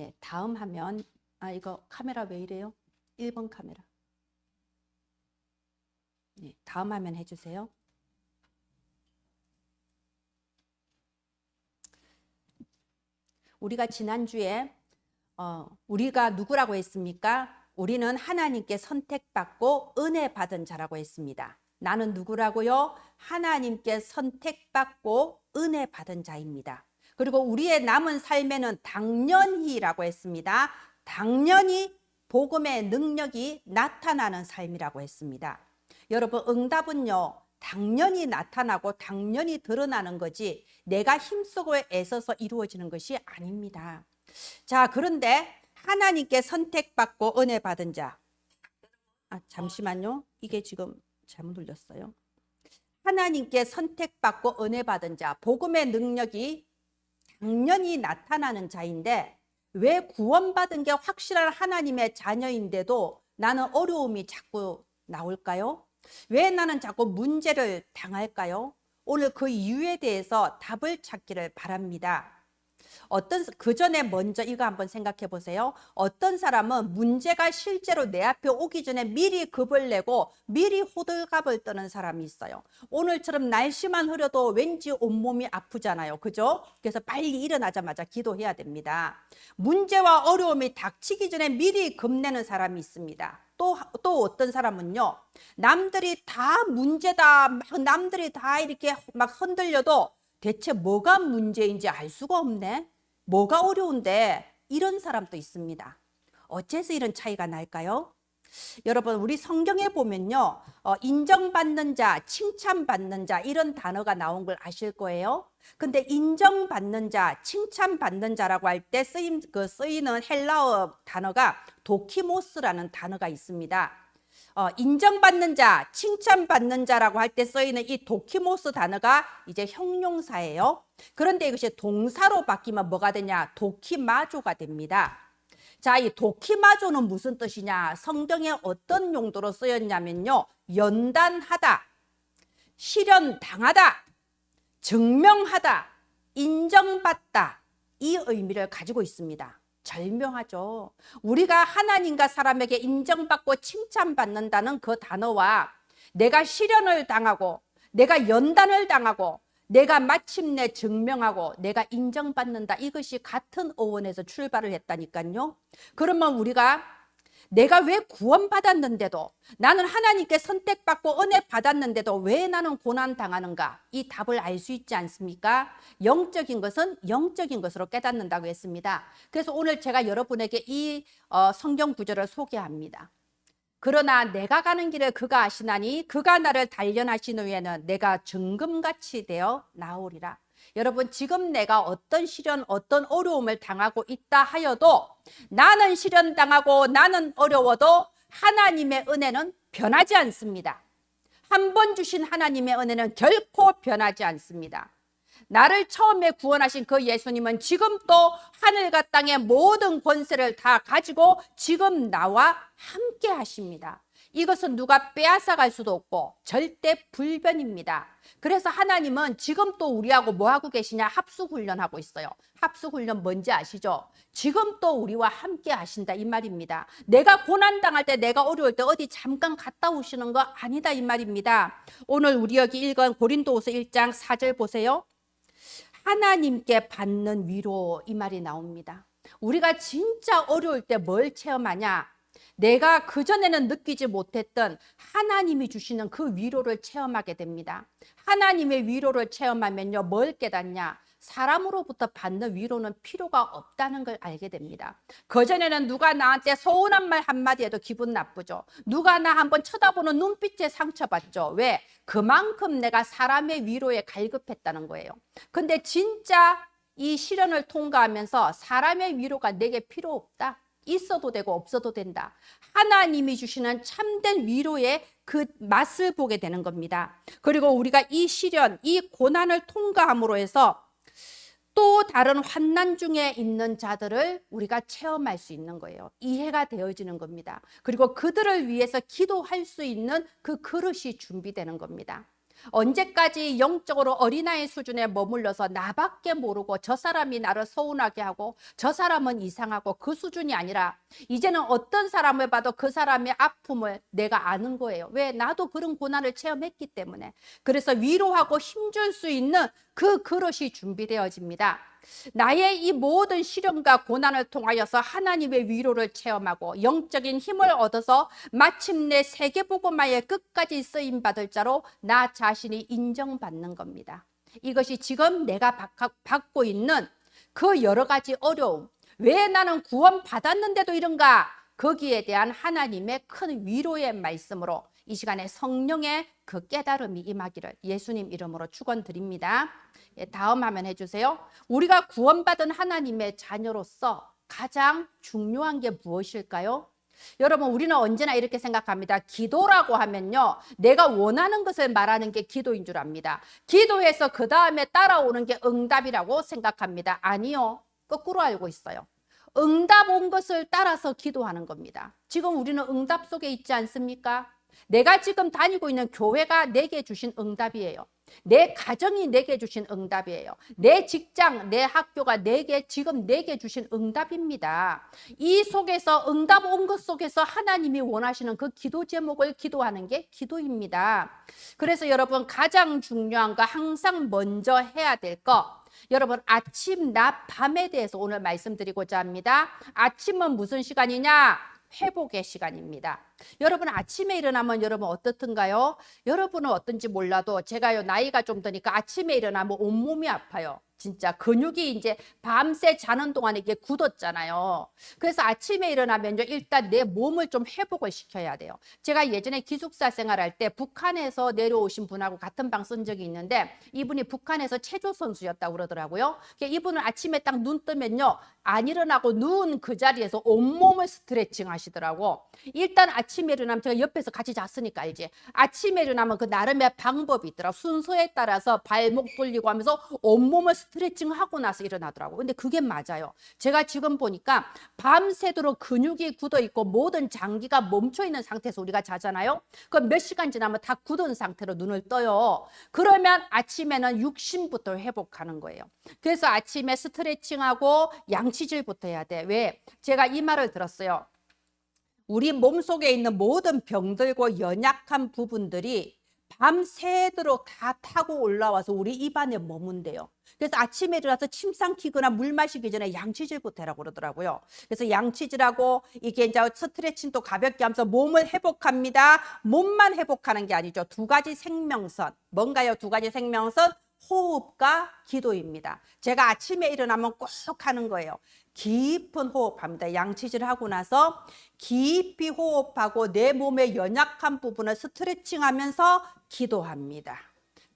네, 다음 화면. 이거 카메라 왜 이래요? 1번 카메라. 네, 다음 화면 해주세요. 우리가 지난주에 우리가 누구라고 했습니까? 우리는 하나님께 선택받고 은혜 받은 자라고 했습니다. 나는 누구라고요? 하나님께 선택받고 은혜 받은 자입니다. 그리고 우리의 남은 삶에는 당연히라고 했습니다. 당연히 복음의 능력이 나타나는 삶이라고 했습니다. 여러분, 응답은요, 당연히 나타나고 당연히 드러나는 거지 내가 힘쓰고 애써서 이루어지는 것이 아닙니다. 자, 그런데 하나님께 선택받고 은혜 받은 자. 잠시만요. 이게 지금 잘못 눌렸어요. 하나님께 선택받고 은혜 받은 자, 복음의 능력이 당연히 나타나는 자인데 왜 구원받은 게 확실한 하나님의 자녀인데도 나는 어려움이 자꾸 나올까요? 왜 나는 자꾸 문제를 당할까요? 오늘 그 이유에 대해서 답을 찾기를 바랍니다. 그 전에 먼저 이거 한번 생각해 보세요. 어떤 사람은 문제가 실제로 내 앞에 오기 전에 미리 겁을 내고 미리 호들갑을 떠는 사람이 있어요. 오늘처럼 날씨만 흐려도 왠지 온몸이 아프잖아요. 그죠? 그래서 빨리 일어나자마자 기도해야 됩니다. 문제와 어려움이 닥치기 전에 미리 겁내는 사람이 있습니다. 또 어떤 사람은요, 남들이 다 문제다, 남들이 다 이렇게 막 흔들려도 대체 뭐가 문제인지 알 수가 없네. 뭐가 어려운데 이런 사람도 있습니다. 어째서 이런 차이가 날까요? 여러분, 우리 성경에 보면요, 인정받는 자, 칭찬받는 자 이런 단어가 나온 걸 아실 거예요. 근데 인정받는 자, 칭찬받는 자라고 할 때 쓰이는 헬라어 단어가 도키모스라는 단어가 있습니다. 인정받는 자, 칭찬받는 자라고 할 때 쓰이는 이 도키모스 단어가 이제 형용사예요. 그런데 이것이 동사로 바뀌면 뭐가 되냐? 도키마조가 됩니다. 자, 이 도키마조는 무슨 뜻이냐? 성경에 어떤 용도로 쓰였냐면요, 연단하다, 실현당하다, 증명하다, 인정받다, 이 의미를 가지고 있습니다. 절묘하죠. 우리가 하나님과 사람에게 인정받고 칭찬받는다는 그 단어와 내가 실현을 당하고 내가 연단을 당하고 내가 마침내 증명하고 내가 인정받는다, 이것이 같은 어원에서 출발을 했다니까요. 그러면 우리가 내가 왜 구원받았는데도, 나는 하나님께 선택받고 은혜 받았는데도 왜 나는 고난당하는가? 이 답을 알 수 있지 않습니까? 영적인 것은 영적인 것으로 깨닫는다고 했습니다. 그래서 오늘 제가 여러분에게 이 성경 구절을 소개합니다. 그러나 내가 가는 길을 그가 아시나니 그가 나를 단련하신 후에는 내가 정금같이 되어 나오리라. 여러분, 지금 내가 어떤 시련, 어떤 어려움을 당하고 있다 하여도, 나는 시련당하고 나는 어려워도 하나님의 은혜는 변하지 않습니다. 한 번 주신 하나님의 은혜는 결코 변하지 않습니다. 나를 처음에 구원하신 그 예수님은 지금 또 하늘과 땅의 모든 권세를 다 가지고 지금 나와 함께 하십니다. 이것은 누가 빼앗아갈 수도 없고 절대 불변입니다. 그래서 하나님은 지금 또 우리하고 뭐 하고 계시냐? 합숙훈련하고 있어요. 합숙훈련 뭔지 아시죠? 지금 또 우리와 함께 하신다, 이 말입니다. 내가 고난당할 때, 내가 어려울 때 어디 잠깐 갔다 오시는 거 아니다, 이 말입니다. 오늘 우리 여기 읽은 고린도후서 1장 4절 보세요. 하나님께 받는 위로, 이 말이 나옵니다. 우리가 진짜 어려울 때 뭘 체험하냐? 내가 그전에는 느끼지 못했던 하나님이 주시는 그 위로를 체험하게 됩니다. 하나님의 위로를 체험하면요, 뭘 깨닫냐? 사람으로부터 받는 위로는 필요가 없다는 걸 알게 됩니다. 그전에는 누가 나한테 서운한 말 한마디 해도 기분 나쁘죠. 누가 나 한번 쳐다보는 눈빛에 상처받죠. 왜? 그만큼 내가 사람의 위로에 갈급했다는 거예요. 근데 진짜 이 시련을 통과하면서 사람의 위로가 내게 필요 없다. 있어도 되고 없어도 된다. 하나님이 주시는 참된 위로의 그 맛을 보게 되는 겁니다. 그리고 우리가 이 시련, 이 고난을 통과함으로 해서 또 다른 환난 중에 있는 자들을 우리가 체험할 수 있는 거예요. 이해가 되어지는 겁니다. 그리고 그들을 위해서 기도할 수 있는 그 그릇이 준비되는 겁니다. 언제까지 영적으로 어린아이 수준에 머물러서 나밖에 모르고 저 사람이 나를 서운하게 하고 저 사람은 이상하고 그 수준이 아니라 이제는 어떤 사람을 봐도 그 사람의 아픔을 내가 아는 거예요. 왜? 나도 그런 고난을 체험했기 때문에. 그래서 위로하고 힘줄 수 있는 그 그릇이 준비되어집니다. 나의 이 모든 시련과 고난을 통하여서 하나님의 위로를 체험하고 영적인 힘을 얻어서 마침내 세계복음화의 끝까지 쓰임받을 자로 나 자신이 인정받는 겁니다. 이것이 지금 내가 받고 있는 그 여러 가지 어려움, 왜 나는 구원 받았는데도 이런가? 거기에 대한 하나님의 큰 위로의 말씀으로 이 시간에 성령의 그 깨달음이 임하기를 예수님 이름으로 축원드립니다. 다음 화면 해주세요. 우리가 구원받은 하나님의 자녀로서 가장 중요한 게 무엇일까요? 여러분, 우리는 언제나 이렇게 생각합니다. 기도라고 하면요, 내가 원하는 것을 말하는 게 기도인 줄 압니다. 기도해서 그 다음에 따라오는 게 응답이라고 생각합니다. 아니요, 거꾸로 알고 있어요. 응답 온 것을 따라서 기도하는 겁니다. 지금 우리는 응답 속에 있지 않습니까? 내가 지금 다니고 있는 교회가 내게 주신 응답이에요. 내 가정이 내게 주신 응답이에요. 내 직장, 내 학교가 지금 내게 주신 응답입니다. 이 속에서 응답 온 것 속에서 하나님이 원하시는 그 기도 제목을 기도하는 게 기도입니다. 그래서 여러분, 가장 중요한 거, 항상 먼저 해야 될 거, 여러분, 아침, 낮, 밤에 대해서 오늘 말씀드리고자 합니다. 아침은 무슨 시간이냐? 회복의 시간입니다. 여러분, 아침에 일어나면 여러분 어떻든가요? 여러분은 어떤지 몰라도 제가요, 나이가 좀 드니까 아침에 일어나면 온몸이 아파요. 진짜 근육이 이제 밤새 자는 동안에 이게 굳었잖아요. 그래서 아침에 일어나면요, 일단 내 몸을 좀 회복을 시켜야 돼요. 제가 예전에 기숙사 생활할 때 북한에서 내려오신 분하고 같은 방 쓴 적이 있는데, 이분이 북한에서 체조 선수였다고 그러더라고요. 이분은 아침에 딱 눈 뜨면요, 안 일어나고 누운 그 자리에서 온몸을 스트레칭 하시더라고. 일단 아침에 일어나면, 제가 옆에서 같이 잤으니까 알지, 아침에 일어나면 그 나름의 방법이 있더라고. 순서에 따라서 발목 돌리고 하면서 온몸을 스트레칭 하고 나서 일어나더라고. 근데 그게 맞아요. 제가 지금 보니까 밤새도록 근육이 굳어 있고 모든 장기가 멈춰 있는 상태에서 우리가 자잖아요. 그럼 몇 시간 지나면 다 굳은 상태로 눈을 떠요. 그러면 아침에는 육신부터 회복하는 거예요. 그래서 아침에 스트레칭하고 양치질부터 해야 돼. 왜? 제가 이 말을 들었어요. 우리 몸속에 있는 모든 병들고 연약한 부분들이 밤새도록 다 타고 올라와서 우리 입안에 머문대요. 그래서 아침에 일어나서 침 삼키거나 물 마시기 전에 양치질부터 하라고 그러더라고요. 그래서 양치질하고 이게 이제 스트레칭도 가볍게 하면서 몸을 회복합니다. 몸만 회복하는 게 아니죠. 두 가지 생명선. 뭔가요? 두 가지 생명선. 호흡과 기도입니다. 제가 아침에 일어나면 꼭 하는 거예요. 깊은 호흡합니다. 양치질 하고 나서 깊이 호흡하고 내 몸의 연약한 부분을 스트레칭하면서 기도합니다.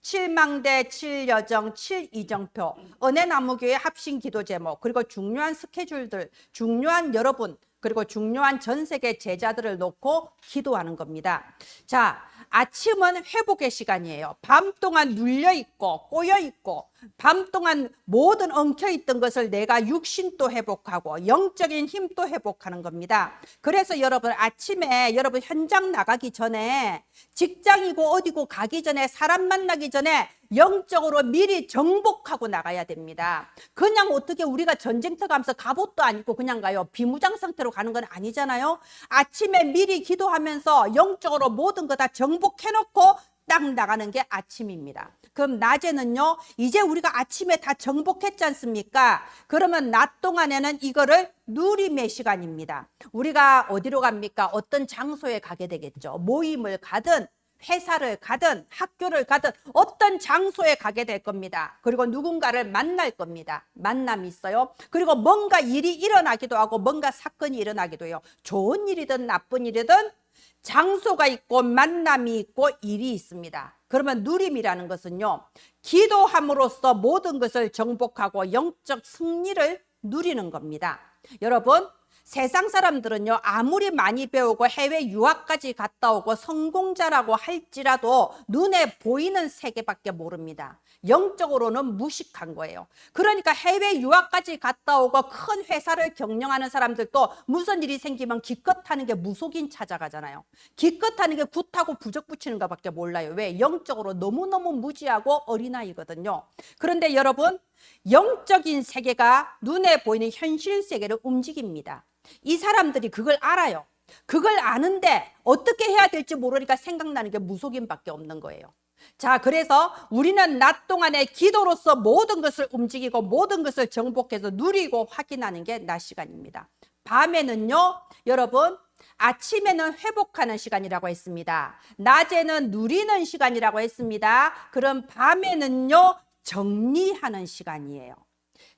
7망대, 7여정, 7이정표, 은혜나무교회 합심 기도 제목, 그리고 중요한 스케줄들, 중요한 여러분, 그리고 중요한 전 세계 제자들을 놓고 기도하는 겁니다. 자, 아침은 회복의 시간이에요. 밤 동안 눌려있고 꼬여있고 밤 동안 모든 엉켜있던 것을 내가 육신도 회복하고 영적인 힘도 회복하는 겁니다. 그래서 여러분, 아침에 여러분 현장 나가기 전에, 직장이고 어디고 가기 전에, 사람 만나기 전에 영적으로 미리 정복하고 나가야 됩니다. 그냥 어떻게 우리가 전쟁터 가면서 갑옷도 안 입고 그냥 가요? 비무장 상태로 가는 건 아니잖아요. 아침에 미리 기도하면서 영적으로 모든 거 다 정복해놓고 딱 나가는 게 아침입니다. 그럼 낮에는요, 이제 우리가 아침에 다 정복했지 않습니까? 그러면 낮 동안에는 이거를 누림의 시간입니다. 우리가 어디로 갑니까? 어떤 장소에 가게 되겠죠. 모임을 가든 회사를 가든 학교를 가든 어떤 장소에 가게 될 겁니다. 그리고 누군가를 만날 겁니다. 만남이 있어요. 그리고 뭔가 일이 일어나기도 하고 뭔가 사건이 일어나기도 해요. 좋은 일이든 나쁜 일이든 장소가 있고 만남이 있고 일이 있습니다. 그러면 누림이라는 것은요, 기도함으로써 모든 것을 정복하고 영적 승리를 누리는 겁니다. 여러분, 세상 사람들은요, 아무리 많이 배우고 해외 유학까지 갔다 오고 성공자라고 할지라도 눈에 보이는 세계밖에 모릅니다. 영적으로는 무식한 거예요. 그러니까 해외 유학까지 갔다 오고 큰 회사를 경영하는 사람들도 무슨 일이 생기면 기껏 하는 게 무속인 찾아가잖아요. 기껏 하는 게 굿하고 부적 붙이는 것밖에 몰라요. 왜? 영적으로 너무너무 무지하고 어린아이거든요. 그런데 여러분, 영적인 세계가 눈에 보이는 현실 세계를 움직입니다. 이 사람들이 그걸 알아요. 그걸 아는데 어떻게 해야 될지 모르니까 생각나는 게 무속인밖에 없는 거예요. 자, 그래서 우리는 낮 동안에 기도로서 모든 것을 움직이고 모든 것을 정복해서 누리고 확인하는 게 낮 시간입니다. 밤에는요, 여러분, 아침에는 회복하는 시간이라고 했습니다. 낮에는 누리는 시간이라고 했습니다. 그럼 밤에는요, 정리하는 시간이에요.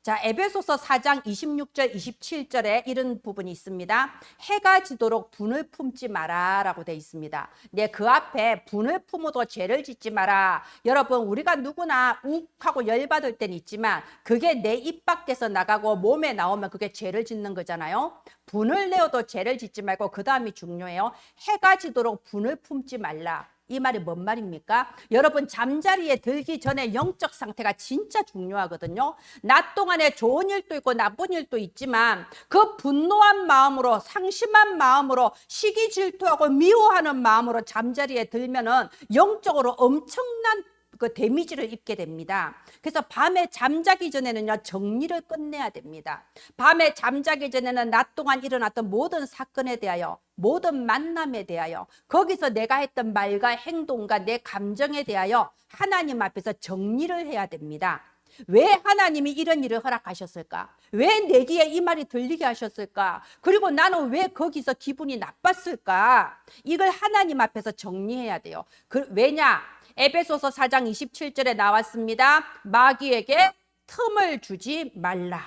자, 에베소서 4장 26절 27절에 이런 부분이 있습니다. 해가 지도록 분을 품지 마라 라고 되어 있습니다. 네, 그 앞에 분을 품어도 죄를 짓지 마라. 여러분, 우리가 누구나 욱하고 열받을 때는 있지만 그게 내 입 밖에서 나가고 몸에 나오면 그게 죄를 짓는 거잖아요. 분을 내어도 죄를 짓지 말고 그 다음이 중요해요. 해가 지도록 분을 품지 말라. 이 말이 뭔 말입니까? 여러분, 잠자리에 들기 전에 영적 상태가 진짜 중요하거든요. 낮 동안에 좋은 일도 있고 나쁜 일도 있지만 그 분노한 마음으로, 상심한 마음으로, 시기 질투하고 미워하는 마음으로 잠자리에 들면은 영적으로 엄청난 그 데미지를 입게 됩니다. 그래서 밤에 잠자기 전에는요, 정리를 끝내야 됩니다. 밤에 잠자기 전에는 낮 동안 일어났던 모든 사건에 대하여, 모든 만남에 대하여, 거기서 내가 했던 말과 행동과 내 감정에 대하여 하나님 앞에서 정리를 해야 됩니다. 왜 하나님이 이런 일을 허락하셨을까? 왜 내 귀에 이 말이 들리게 하셨을까? 그리고 나는 왜 거기서 기분이 나빴을까? 이걸 하나님 앞에서 정리해야 돼요. 왜냐? 에베소서 4장 27절에 나왔습니다. 마귀에게 틈을 주지 말라.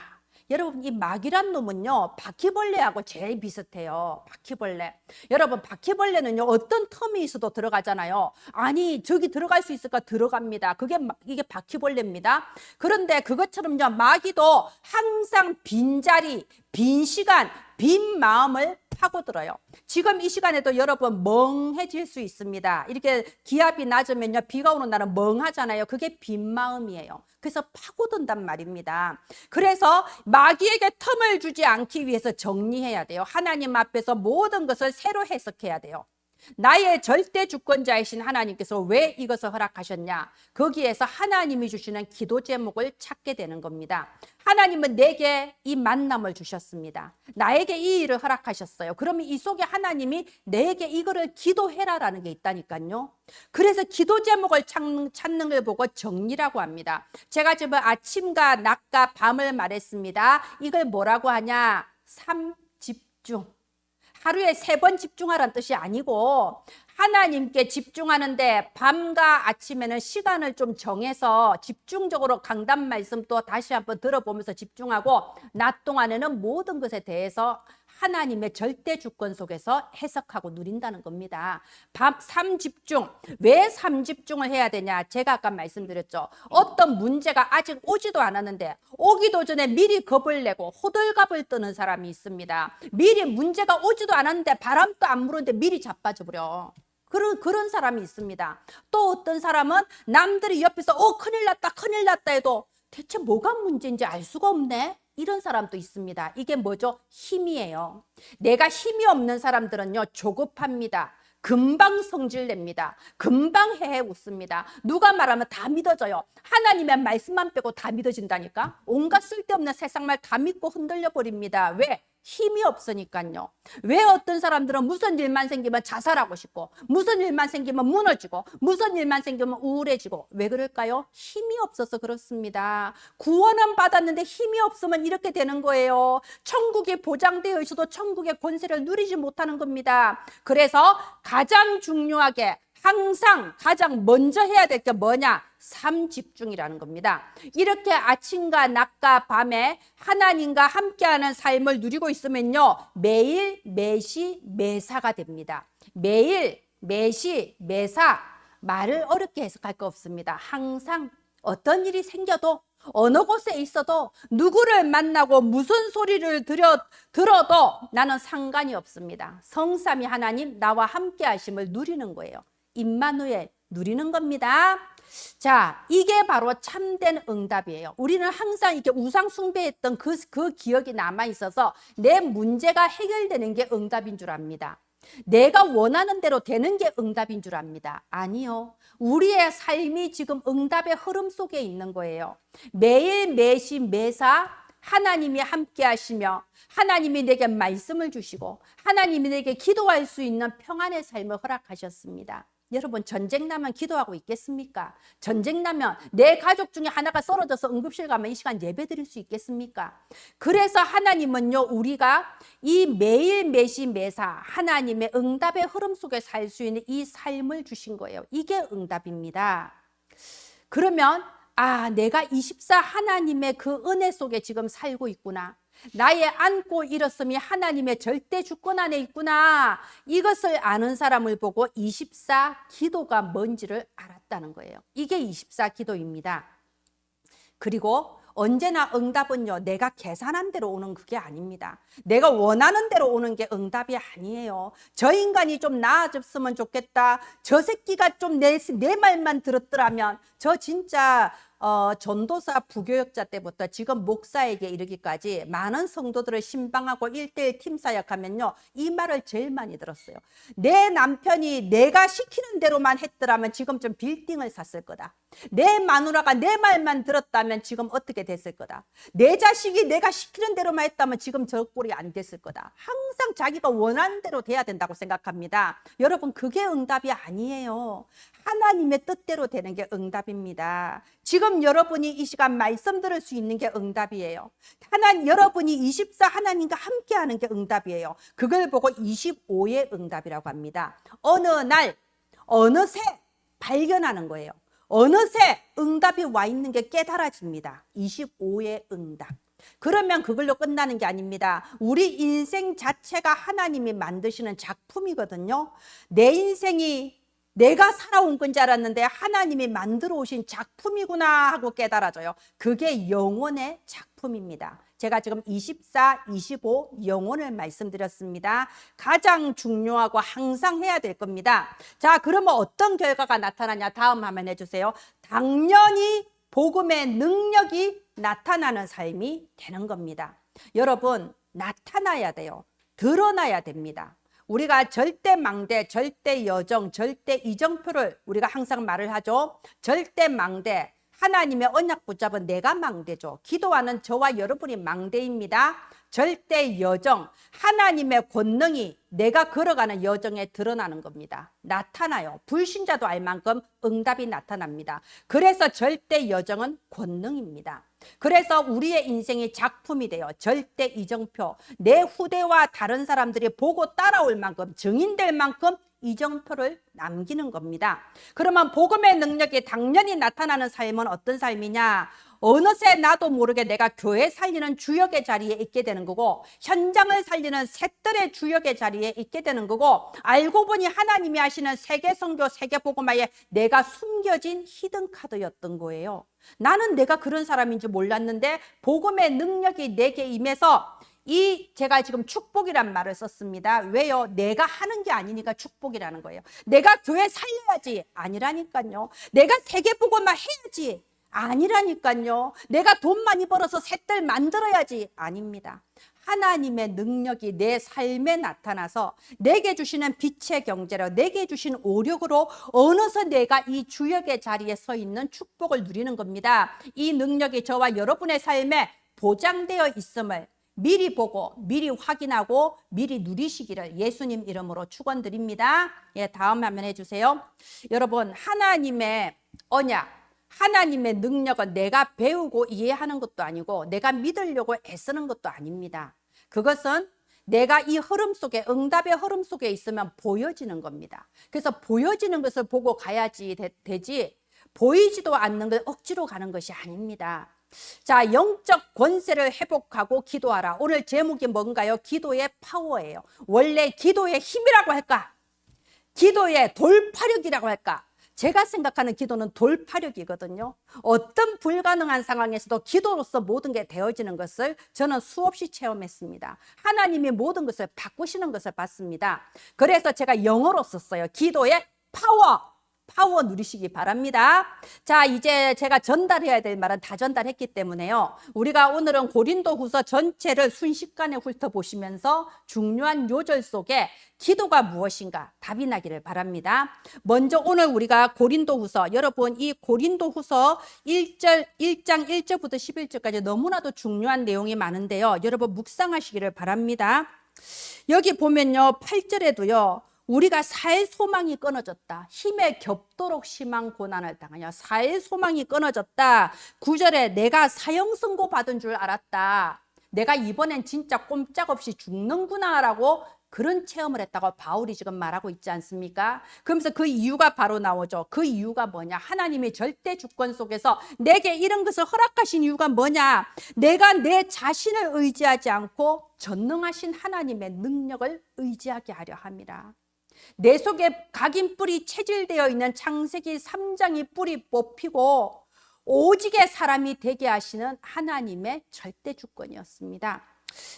여러분, 이 마귀란 놈은요, 바퀴벌레하고 제일 비슷해요. 바퀴벌레. 여러분, 바퀴벌레는요, 어떤 틈이 있어도 들어가잖아요. 아니, 저기 들어갈 수 있을까? 들어갑니다. 이게 바퀴벌레입니다. 그런데 그것처럼요, 마귀도 항상 빈자리, 빈 시간, 빈 마음을 파고들어요. 지금 이 시간에도 여러분 멍해질 수 있습니다. 이렇게 기압이 낮으면요, 비가 오는 날은 멍하잖아요. 그게 빈 마음이에요. 그래서 파고든단 말입니다. 그래서 마귀에게 틈을 주지 않기 위해서 정리해야 돼요. 하나님 앞에서 모든 것을 새로 해석해야 돼요. 나의 절대 주권자이신 하나님께서 왜 이것을 허락하셨냐? 거기에서 하나님이 주시는 기도 제목을 찾게 되는 겁니다. 하나님은 내게 이 만남을 주셨습니다. 나에게 이 일을 허락하셨어요. 그러면 이 속에 하나님이 내게 이거를 기도해라라는 게 있다니까요. 그래서 기도 제목을 찾는 걸 보고 정리라고 합니다. 제가 지금 아침과 낮과 밤을 말했습니다. 이걸 뭐라고 하냐? 3집중. 하루에 3번 집중하라는 뜻이 아니고 하나님께 집중하는데 밤과 아침에는 시간을 좀 정해서 집중적으로 강단 말씀 또 다시 한번 들어보면서 집중하고 낮 동안에는 모든 것에 대해서 하나님의 절대 주권 속에서 해석하고 누린다는 겁니다. 밤 3집중. 왜 3집중을 해야 되냐? 제가 아까 말씀드렸죠. 어떤 문제가 아직 오지도 않았는데 오기도 전에 미리 겁을 내고 호들갑을 뜨는 사람이 있습니다. 미리 문제가 오지도 않았는데 바람도 안 부는데 미리 자빠져 버려. 그런 사람이 있습니다. 또 어떤 사람은 남들이 옆에서 큰일 났다 해도 대체 뭐가 문제인지 알 수가 없네. 이런 사람도 있습니다. 이게 뭐죠? 힘이에요. 내가 힘이 없는 사람들은요, 조급합니다. 금방 성질냅니다. 금방 헤헤 웃습니다. 누가 말하면 다 믿어져요. 하나님의 말씀만 빼고 다 믿어진다니까. 온갖 쓸데없는 세상말 다 믿고 흔들려 버립니다. 왜? 힘이 없으니까요. 왜 어떤 사람들은 무슨 일만 생기면 자살하고 싶고, 무슨 일만 생기면 무너지고, 무슨 일만 생기면 우울해지고. 왜 그럴까요? 힘이 없어서 그렇습니다. 구원은 받았는데 힘이 없으면 이렇게 되는 거예요. 천국이 보장되어 있어도 천국의 권세를 누리지 못하는 겁니다. 그래서 가장 중요하게 항상 가장 먼저 해야 될 게 뭐냐? 3집중이라는 겁니다. 이렇게 아침과 낮과 밤에 하나님과 함께하는 삶을 누리고 있으면요, 매일 매시 매사가 됩니다. 매일 매시 매사. 말을 어렵게 해석할 거 없습니다. 항상 어떤 일이 생겨도 어느 곳에 있어도 누구를 만나고 무슨 소리를 들어도 나는 상관이 없습니다. 성삼위 하나님 나와 함께 하심을 누리는 거예요. 임마누엘 누리는 겁니다. 자, 이게 바로 참된 응답이에요. 우리는 항상 이렇게 우상 숭배했던 그 기억이 남아 있어서 내 문제가 해결되는 게 응답인 줄 압니다. 내가 원하는 대로 되는 게 응답인 줄 압니다. 아니요. 우리의 삶이 지금 응답의 흐름 속에 있는 거예요. 매일 매시 매사 하나님이 함께 하시며 하나님이 내게 말씀을 주시고 하나님이 내게 기도할 수 있는 평안의 삶을 허락하셨습니다. 여러분, 전쟁 나면 기도하고 있겠습니까? 전쟁 나면 내 가족 중에 하나가 쓰러져서 응급실 가면 이 시간 예배 드릴 수 있겠습니까? 그래서 하나님은요, 우리가 이 매일 매시 매사 하나님의 응답의 흐름 속에 살 수 있는 이 삶을 주신 거예요. 이게 응답입니다. 그러면 내가 24 하나님의 그 은혜 속에 지금 살고 있구나. 나의 안고 일었음이 하나님의 절대 주권 안에 있구나. 이것을 아는 사람을 보고 24 기도가 뭔지를 알았다는 거예요. 이게 24 기도입니다. 그리고 언제나 응답은요, 내가 계산한 대로 오는 그게 아닙니다. 내가 원하는 대로 오는 게 응답이 아니에요. 저 인간이 좀 나아졌으면 좋겠다. 저 새끼가 좀 내 말만 들었더라면. 저 진짜 전도사 부교역자 때부터 지금 목사에게 이르기까지 많은 성도들을 신방하고 1:1 팀사역 하면요, 이 말을 제일 많이 들었어요. 내 남편이 내가 시키는 대로만 했더라면 지금 좀 빌딩을 샀을 거다. 내 마누라가 내 말만 들었다면 지금 어떻게 됐을 거다. 내 자식이 내가 시키는 대로만 했다면 지금 저 꼴이 안 됐을 거다. 항상 자기가 원하는 대로 돼야 된다고 생각합니다. 여러분, 그게 응답이 아니에요. 하나님의 뜻대로 되는 게 응답입니다. 지금 여러분이 이 시간 말씀 들을 수 있는 게 응답이에요. 여러분이 24 하나님과 함께 하는 게 응답이에요. 그걸 보고 25의 응답이라고 합니다. 어느 날 어느새 발견하는 거예요. 어느새 응답이 와 있는 게 깨달아집니다. 25의 응답. 그러면 그걸로 끝나는 게 아닙니다. 우리 인생 자체가 하나님이 만드시는 작품이거든요. 내 인생이 내가 살아온 건 줄 알았는데 하나님이 만들어 오신 작품이구나 하고 깨달아져요. 그게 영혼의 작품입니다. 제가 지금 24, 25 영혼을 말씀드렸습니다. 가장 중요하고 항상 해야 될 겁니다. 자, 그러면 어떤 결과가 나타나냐? 다음 화면 해주세요. 당연히 복음의 능력이 나타나는 삶이 되는 겁니다. 여러분, 나타나야 돼요. 드러나야 됩니다. 우리가 절대 망대, 절대 여정, 절대 이정표를 우리가 항상 말을 하죠. 절대 망대, 하나님의 언약 붙잡은 내가 망대죠. 기도하는 저와 여러분이 망대입니다. 절대 여정, 하나님의 권능이 내가 걸어가는 여정에 드러나는 겁니다. 나타나요. 불신자도 알 만큼 응답이 나타납니다. 그래서 절대 여정은 권능입니다. 그래서 우리의 인생이 작품이 돼요. 절대 이정표, 내 후대와 다른 사람들이 보고 따라올 만큼, 증인될 만큼 이정표를 남기는 겁니다. 그러면 복음의 능력이 당연히 나타나는 삶은 어떤 삶이냐? 어느새 나도 모르게 내가 교회 살리는 주역의 자리에 있게 되는 거고, 현장을 살리는 셋들의 주역의 자리에 있게 되는 거고, 알고 보니 하나님이 하시는 세계 선교, 세계 복음화에 내가 숨겨진 히든 카드였던 거예요. 나는 내가 그런 사람인지 몰랐는데 복음의 능력이 내게 임해서 제가 지금 축복이란 말을 썼습니다. 왜요? 내가 하는 게 아니니까 축복이라는 거예요. 내가 교회 살려야지 아니라니까요. 내가 세계 복음화 해야지 아니라니까요. 내가 돈 많이 벌어서 셋들 만들어야지 아닙니다. 하나님의 능력이 내 삶에 나타나서 내게 주시는 빛의 경제로, 내게 주신 오력으로 어느새 내가 이 주역의 자리에 서 있는 축복을 누리는 겁니다. 이 능력이 저와 여러분의 삶에 보장되어 있음을 미리 보고 미리 확인하고 미리 누리시기를 예수님 이름으로 축원드립니다. 예, 다음 화면 해주세요. 여러분, 하나님의 언약, 하나님의 능력은 내가 배우고 이해하는 것도 아니고 내가 믿으려고 애쓰는 것도 아닙니다. 그것은 내가 이 흐름 속에, 응답의 흐름 속에 있으면 보여지는 겁니다. 그래서 보여지는 것을 보고 가야지 되지, 보이지도 않는 걸 억지로 가는 것이 아닙니다. 자, 영적 권세를 회복하고 기도하라. 오늘 제목이 뭔가요? 기도의 파워예요. 원래 기도의 힘이라고 할까? 기도의 돌파력이라고 할까? 제가 생각하는 기도는 돌파력이거든요. 어떤 불가능한 상황에서도 기도로서 모든 게 되어지는 것을 저는 수없이 체험했습니다. 하나님이 모든 것을 바꾸시는 것을 봤습니다. 그래서 제가 영어로 썼어요. 기도의 파워 누리시기 바랍니다. 자, 이제 제가 전달해야 될 말은 다 전달했기 때문에요. 우리가 오늘은 고린도후서 전체를 순식간에 훑어보시면서 중요한 요절 속에 기도가 무엇인가 답이 나기를 바랍니다. 먼저 오늘 우리가 고린도후서, 여러분 이 고린도후서 1장 1절부터 11절까지 너무나도 중요한 내용이 많은데요. 여러분 묵상하시기를 바랍니다. 여기 보면요, 8절에도요. 우리가 살 소망이 끊어졌다. 힘에 겹도록 심한 고난을 당하여 살 소망이 끊어졌다. 9절에 내가 사형 선고 받은 줄 알았다. 내가 이번엔 진짜 꼼짝없이 죽는구나 라고 그런 체험을 했다고 바울이 지금 말하고 있지 않습니까? 그러면서 그 이유가 바로 나오죠. 그 이유가 뭐냐? 하나님의 절대 주권 속에서 내게 이런 것을 허락하신 이유가 뭐냐? 내가 내 자신을 의지하지 않고 전능하신 하나님의 능력을 의지하게 하려 함이라. 내 속에 각인뿔이 체질되어 있는 창세기 3장이 뿌리 뽑히고 오직의 사람이 되게 하시는 하나님의 절대 주권이었습니다.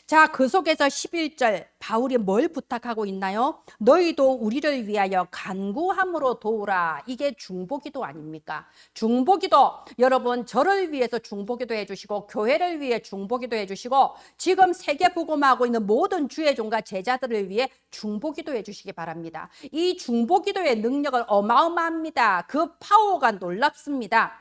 자, 그 속에서 11절 바울이 뭘 부탁하고 있나요? 너희도 우리를 위하여 간구함으로 도우라. 이게 중보기도 아닙니까? 중보기도, 여러분 저를 위해서 중보기도 해주시고 교회를 위해 중보기도 해주시고 지금 세계복음하고 있는 모든 주의 종과 제자들을 위해 중보기도 해주시기 바랍니다. 이 중보기도의 능력은 어마어마합니다. 그 파워가 놀랍습니다.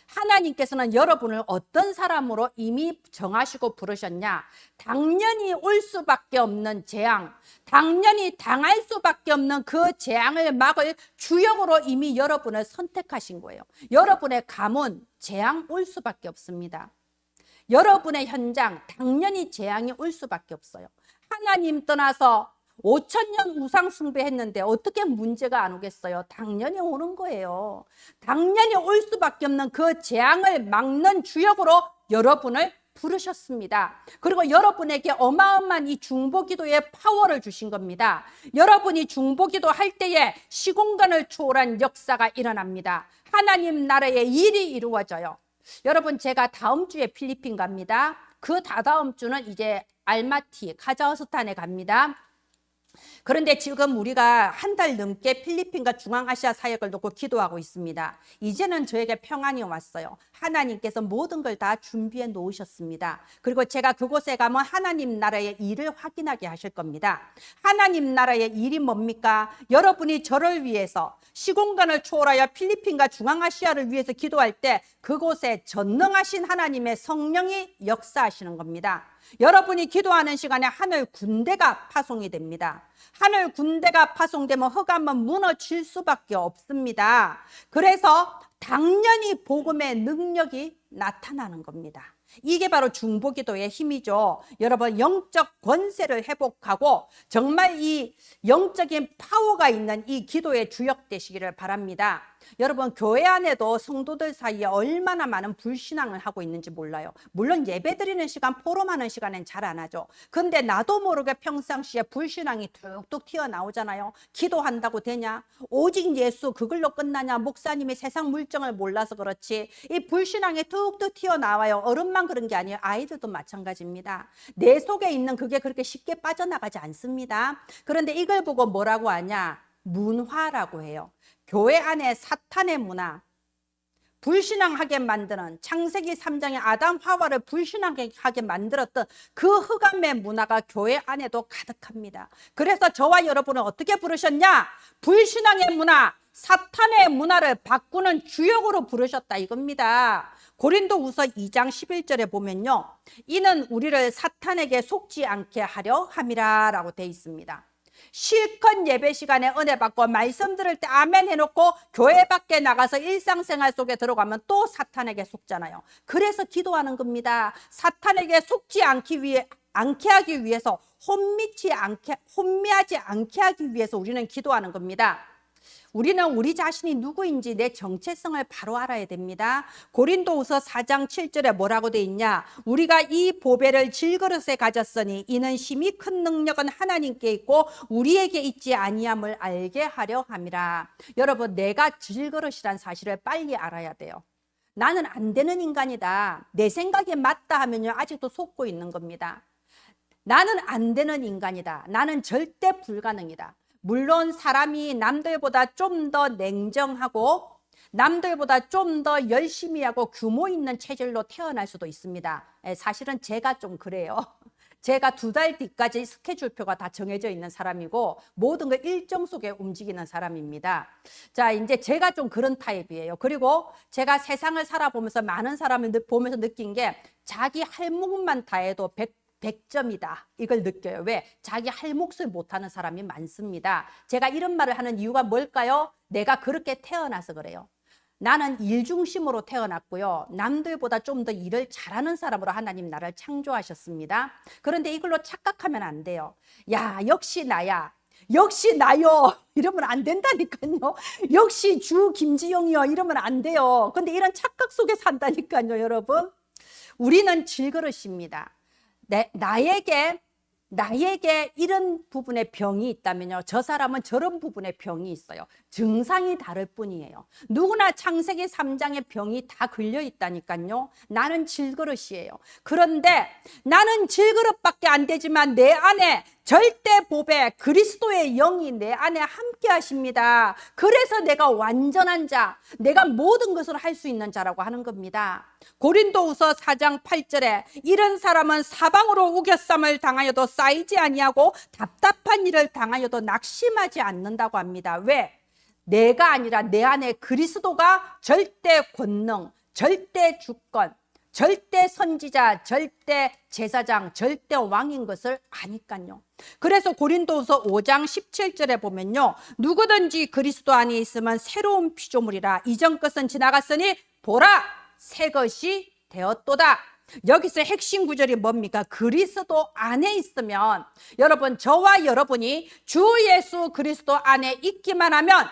하나님께서는 여러분을 어떤 사람으로 이미 정하시고 부르셨냐? 당연히 올 수밖에 없는 재앙, 당연히 당할 수밖에 없는 그 재앙을 막을 주역으로 이미 여러분을 선택하신 거예요. 여러분의 가문, 재앙 올 수밖에 없습니다. 여러분의 현장, 당연히 재앙이 올 수밖에 없어요. 하나님 떠나서 5,000년 우상 숭배했는데 어떻게 문제가 안 오겠어요? 당연히 오는 거예요. 당연히 올 수밖에 없는 그 재앙을 막는 주역으로 여러분을 부르셨습니다. 그리고 여러분에게 어마어마한 이 중보기도의 파워를 주신 겁니다. 여러분이 중보기도 할 때에 시공간을 초월한 역사가 일어납니다. 하나님 나라의 일이 이루어져요. 여러분 제가 다음 주에 필리핀 갑니다. 그 다다음 주는 이제 알마티, 카자흐스탄에 갑니다. 그런데 지금 우리가 한 달 넘게 필리핀과 중앙아시아 사역을 놓고 기도하고 있습니다. 이제는 저에게 평안이 왔어요. 하나님께서 모든 걸 다 준비해 놓으셨습니다. 그리고 제가 그곳에 가면 하나님 나라의 일을 확인하게 하실 겁니다. 하나님 나라의 일이 뭡니까? 여러분이 저를 위해서 시공간을 초월하여 필리핀과 중앙아시아를 위해서 기도할 때 그곳에 전능하신 하나님의 성령이 역사하시는 겁니다. 여러분이 기도하는 시간에 하늘 군대가 파송이 됩니다. 하늘 군대가 파송되면 흑암은 무너질 수밖에 없습니다. 그래서 당연히 복음의 능력이 나타나는 겁니다. 이게 바로 중보기도의 힘이죠. 여러분 영적 권세를 회복하고 정말 이 영적인 파워가 있는 이 기도의 주역 되시기를 바랍니다. 여러분 교회 안에도 성도들 사이에 얼마나 많은 불신앙을 하고 있는지 몰라요. 물론 예배드리는 시간, 포럼하는 시간엔 잘 안 하죠. 근데 나도 모르게 평상시에 불신앙이 툭툭 튀어나오잖아요. 기도한다고 되냐? 오직 예수 그걸로 끝나냐? 목사님이 세상 물정을 몰라서 그렇지. 이 불신앙이 툭툭 튀어나와요. 어른만 그런 게 아니에요. 아이들도 마찬가지입니다. 내 속에 있는 그게 그렇게 쉽게 빠져나가지 않습니다. 그런데 이걸 보고 뭐라고 하냐? 문화라고 해요. 교회 안에 사탄의 문화, 불신앙하게 만드는 창세기 3장의 아담 하와를 불신앙하게 만들었던 그 흑암의 문화가 교회 안에도 가득합니다. 그래서 저와 여러분은 어떻게 부르셨냐? 불신앙의 문화, 사탄의 문화를 바꾸는 주역으로 부르셨다 이겁니다. 고린도후서 2장 11절에 보면요, 이는 우리를 사탄에게 속지 않게 하려 함이라 라고 되어 있습니다. 실컷 예배 시간에 은혜 받고 말씀 들을 때 아멘 해놓고 교회 밖에 나가서 일상생활 속에 들어가면 또 사탄에게 속잖아요. 그래서 기도하는 겁니다. 사탄에게 속지 않게 하기 위해서 혼미하지 않게 하기 위해서 우리는 기도하는 겁니다. 우리는 우리 자신이 누구인지 내 정체성을 바로 알아야 됩니다. 고린도후서 4장 7절에 뭐라고 돼 있냐? 우리가 이 보배를 질그릇에 가졌으니 이는 심히 큰 능력은 하나님께 있고 우리에게 있지 아니함을 알게 하려 함이라. 여러분, 내가 질그릇이란 사실을 빨리 알아야 돼요. 나는 안 되는 인간이다. 내 생각에 맞다 하면요, 아직도 속고 있는 겁니다. 나는 안 되는 인간이다. 나는 절대 불가능이다. 물론 사람이 남들보다 좀 더 냉정하고 남들보다 좀 더 열심히 하고 규모 있는 체질로 태어날 수도 있습니다. 사실은 제가 좀 그래요. 제가 2달 뒤까지 스케줄표가 다 정해져 있는 사람이고 모든 걸 일정 속에 움직이는 사람입니다. 자, 이제 제가 좀 그런 타입이에요. 그리고 제가 세상을 살아보면서 많은 사람을 보면서 느낀 게 자기 할 몫만 다해도 100점이다. 이걸 느껴요. 왜? 자기 할 몫을 못하는 사람이 많습니다. 제가 이런 말을 하는 이유가 뭘까요? 내가 그렇게 태어나서 그래요. 나는 일 중심으로 태어났고요. 남들보다 좀 더 일을 잘하는 사람으로 하나님 나를 창조하셨습니다. 그런데 이걸로 착각하면 안 돼요. 야, 역시 나야. 역시 나요. 이러면 안 된다니까요. 역시 주 김지영이요. 이러면 안 돼요. 근데 이런 착각 속에 산다니까요, 여러분. 우리는 질그릇입니다. 나에게 이런 부분에 병이 있다면요, 저 사람은 저런 부분에 병이 있어요. 증상이 다를 뿐이에요. 누구나 창세기 3장에 병이 다 걸려 있다니까요. 나는 질그릇이에요. 그런데 나는 질그릇밖에 안 되지만 내 안에 절대 보배 그리스도의 영이 내 안에 함께 하십니다. 그래서 내가 완전한 자, 내가 모든 것을 할 수 있는 자라고 하는 겁니다. 고린도후서 4장 8절에 이런 사람은 사방으로 우겨쌈을 당하여도 쌓이지 아니하고 답답한 일을 당하여도 낙심하지 않는다고 합니다. 왜? 내가 아니라 내 안에 그리스도가 절대 권능, 절대 주권, 절대 선지자, 절대 제사장, 절대 왕인 것을 아니까요. 그래서 고린도후서 5장 17절에 보면요, 누구든지 그리스도 안에 있으면 새로운 피조물이라 이전 것은 지나갔으니 보라 새 것이 되었도다. 여기서 핵심 구절이 뭡니까? 그리스도 안에 있으면, 여러분, 저와 여러분이 주 예수 그리스도 안에 있기만 하면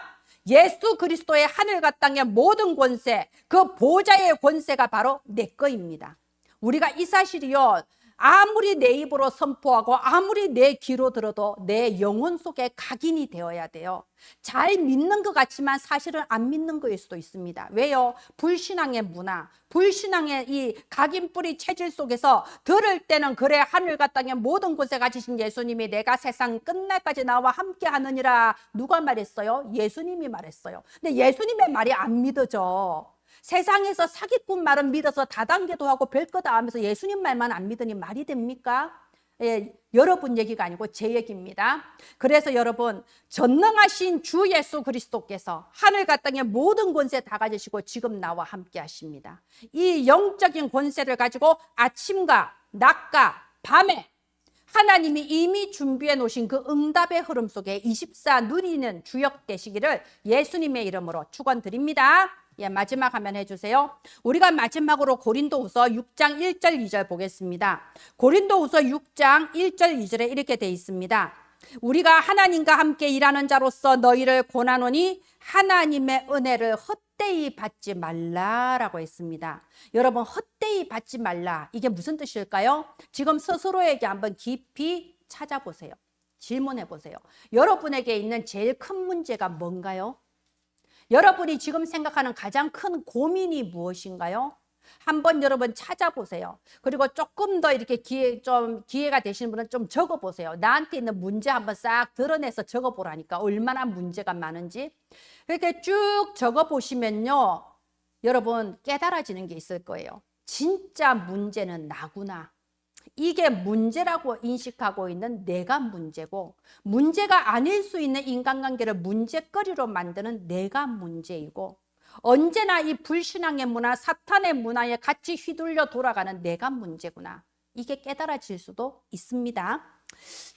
예수 그리스도의 하늘과 땅의 모든 권세, 그 보좌의 권세가 바로 내 거입니다. 우리가 이 사실이요, 아무리 내 입으로 선포하고 아무리 내 귀로 들어도 내 영혼 속에 각인이 되어야 돼요. 잘 믿는 것 같지만 사실은 안 믿는 거일 수도 있습니다. 왜요? 불신앙의 문화, 불신앙의 이 각인 뿌리 체질 속에서 들을 때는 그래 하늘과 땅의 모든 곳에 가지신 예수님이 내가 세상 끝날까지 나와 함께 하느니라. 누가 말했어요? 예수님이 말했어요. 근데 예수님의 말이 안 믿어져. 세상에서 사기꾼 말은 믿어서 다단계도 하고 별거 다 하면서 예수님 말만 안 믿으니 말이 됩니까? 예, 여러분 얘기가 아니고 제 얘기입니다. 그래서 여러분, 전능하신 주 예수 그리스도께서 하늘과 땅의 모든 권세 다 가지시고 지금 나와 함께 하십니다. 이 영적인 권세를 가지고 아침과 낮과 밤에 하나님이 이미 준비해 놓으신 그 응답의 흐름 속에 24 누리는 주역 되시기를 예수님의 이름으로 축원드립니다. 예, 마지막 화면 해주세요. 우리가 마지막으로 고린도후서 6장 1절 2절 보겠습니다. 고린도후서 6장 1절 2절에 이렇게 돼 있습니다. 우리가 하나님과 함께 일하는 자로서 너희를 권하노니 하나님의 은혜를 헛되이 받지 말라라고 했습니다. 여러분, 헛되이 받지 말라, 이게 무슨 뜻일까요? 지금 스스로에게 한번 깊이 찾아보세요. 질문해 보세요. 여러분에게 있는 제일 큰 문제가 뭔가요? 여러분이 지금 생각하는 가장 큰 고민이 무엇인가요? 한번 여러분 찾아보세요. 그리고 조금 더 이렇게 기회가 되시는 분은 좀 적어보세요. 나한테 있는 문제 한번 싹 드러내서 적어보라니까, 얼마나 문제가 많은지. 이렇게 쭉 적어보시면요, 여러분 깨달아지는 게 있을 거예요. 진짜 문제는 나구나. 이게 문제라고 인식하고 있는 내가 문제고, 문제가 아닐 수 있는 인간관계를 문제거리로 만드는 내가 문제이고, 언제나 이 불신앙의 문화, 사탄의 문화에 같이 휘둘려 돌아가는 내가 문제구나. 이게 깨달아질 수도 있습니다.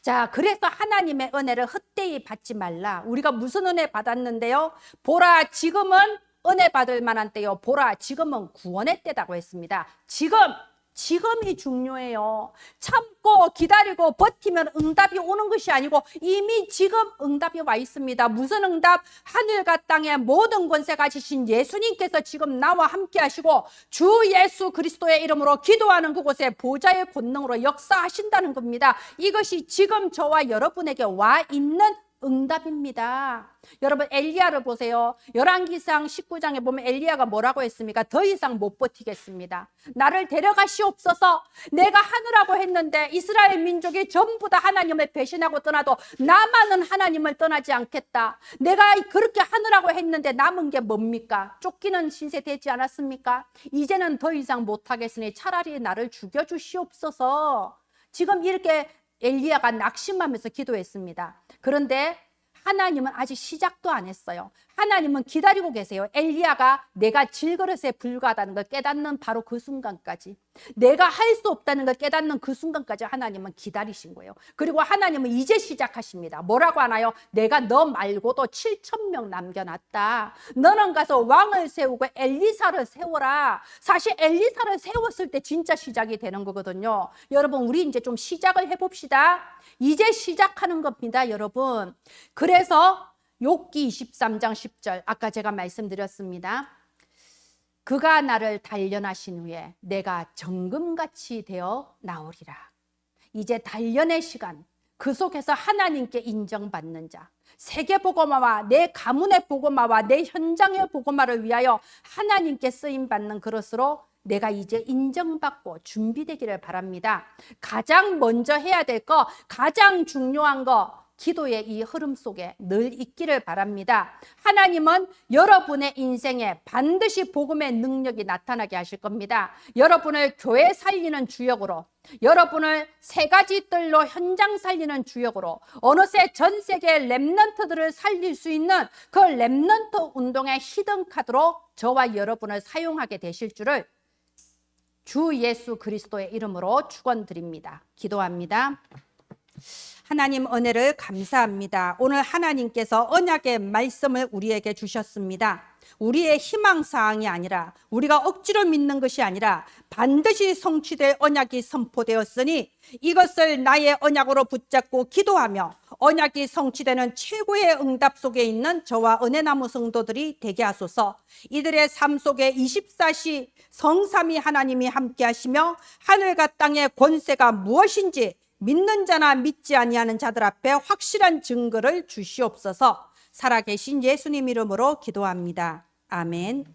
자, 그래서 하나님의 은혜를 헛되이 받지 말라. 우리가 무슨 은혜 받았는데요? 보라, 지금은 은혜 받을 만한 때요. 보라, 지금은 구원의 때라고 했습니다. 지금이 중요해요. 참고 기다리고 버티면 응답이 오는 것이 아니고 이미 지금 응답이 와 있습니다. 무슨 응답? 하늘과 땅의 모든 권세 가지신 예수님께서 지금 나와 함께 하시고 주 예수 그리스도의 이름으로 기도하는 그곳에 보좌의 권능으로 역사하신다는 겁니다. 이것이 지금 저와 여러분에게 와 있는 응답입니다. 여러분 엘리야를 보세요. 열왕기상 19장에 보면 엘리야가 뭐라고 했습니까? 더 이상 못 버티겠습니다. 나를 데려가시옵소서. 내가 하느라고 했는데 이스라엘 민족이 전부 다 하나님을 배신하고 떠나도 나만은 하나님을 떠나지 않겠다. 내가 그렇게 하느라고 했는데 남은 게 뭡니까? 쫓기는 신세 되지 않았습니까? 이제는 더 이상 못하겠으니 차라리 나를 죽여주시옵소서. 지금 이렇게 엘리야가 낙심하면서 기도했습니다. 그런데 하나님은 아직 시작도 안 했어요. 하나님은 기다리고 계세요. 엘리야가 내가 질그릇에 불과하다는 걸 깨닫는 바로 그 순간까지, 내가 할 수 없다는 걸 깨닫는 그 순간까지 하나님은 기다리신 거예요. 그리고 하나님은 이제 시작하십니다. 뭐라고 하나요? 내가 너 말고도 7,000명 남겨놨다. 너는 가서 왕을 세우고 엘리사를 세워라. 사실 엘리사를 세웠을 때 진짜 시작이 되는 거거든요. 여러분 우리 이제 좀 시작을 해봅시다. 이제 시작하는 겁니다, 여러분. 그래서 욥기 23장 10절 아까 제가 말씀드렸습니다. 그가 나를 단련하신 후에 내가 정금같이 되어 나오리라. 이제 단련의 시간, 그 속에서 하나님께 인정받는 자, 세계복음화와 내 가문의 복음화와 내 현장의 복음화를 위하여 하나님께 쓰임받는 그릇으로 내가 이제 인정받고 준비되기를 바랍니다. 가장 먼저 해야 될 거, 가장 중요한 거, 기도의 이 흐름 속에 늘 있기를 바랍니다. 하나님은 여러분의 인생에 반드시 복음의 능력이 나타나게 하실 겁니다. 여러분을 교회 살리는 주역으로, 여러분을 세 가지 뜰로 현장 살리는 주역으로, 어느새 전 세계 렘넌트들을 살릴 수 있는 그 렘넌트 운동의 히든카드로 저와 여러분을 사용하게 되실 줄을 주 예수 그리스도의 이름으로 축원드립니다. 기도합니다. 하나님 은혜를 감사합니다. 오늘 하나님께서 언약의 말씀을 우리에게 주셨습니다. 우리의 희망사항이 아니라, 우리가 억지로 믿는 것이 아니라 반드시 성취될 언약이 선포되었으니 이것을 나의 언약으로 붙잡고 기도하며 언약이 성취되는 최고의 응답 속에 있는 저와 은혜나무 성도들이 되게 하소서. 이들의 삶 속에 24시 성삼위 하나님이 함께 하시며 하늘과 땅의 권세가 무엇인지 믿는 자나 믿지 아니하는 자들 앞에 확실한 증거를 주시옵소서. 살아계신 예수님 이름으로 기도합니다. 아멘.